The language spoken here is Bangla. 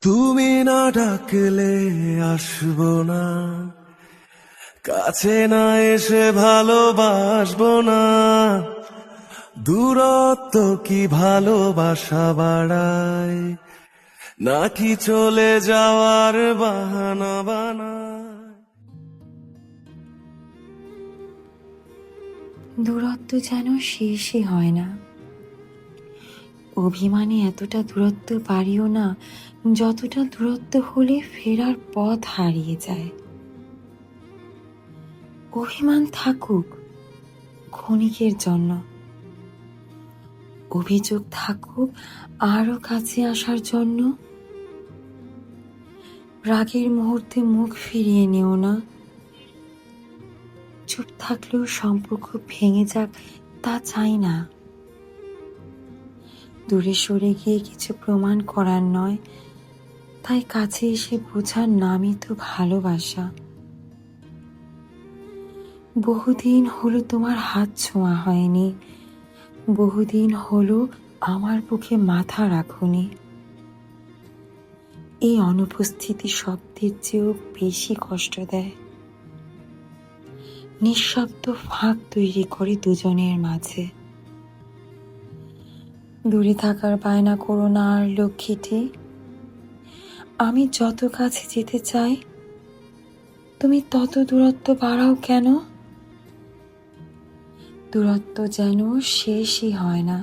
তুমি না ডাকলে আসবো না, কাছে না এসে ভালোবাসবো না। দূরত্ব কি ভালোবাসা বাড়ায়, নাকি চলে যাওয়ার বাহানা বানায়? দূরত্ব যেন শেষই হয় না। অভিমানে এতটা দূরত্ব পারিও না, যতটা দূরত্ব হলে ফেরার পথ হারিয়ে যায়। অভিমান থাকুক ক্ষণিকের জন্য, অভিযোগ থাকুক আরো কাছে আসার জন্য। রাগের মুহূর্তে মুখ ফিরিয়ে নিও না। চুপ থাকলেও সম্পর্ক ভেঙে যাক তা চাই না। দূরে সরে গিয়ে কিছু প্রমাণ করার নয়, তাই কাছে এসে বোঝার নামই তো ভালোবাসা। বহুদিন হলো তোমার হাত ছোঁয়া হয়নি, বহুদিন হলো আমার বুকে মাথা রাখোনি। এই অনুপস্থিতি শব্দের চেয়েও বেশি কষ্ট দেয়। নিঃশব্দ ফাঁক তৈরি করে দুজনের মাঝে। দূরে থাকার বায়না করো না আর লক্ষ্মীটি। আমি যত কাছে যেতে চাই, তুমি তত দূরত্ব বাড়াও কেন? দূরত্ব যেন শেষই হয় না।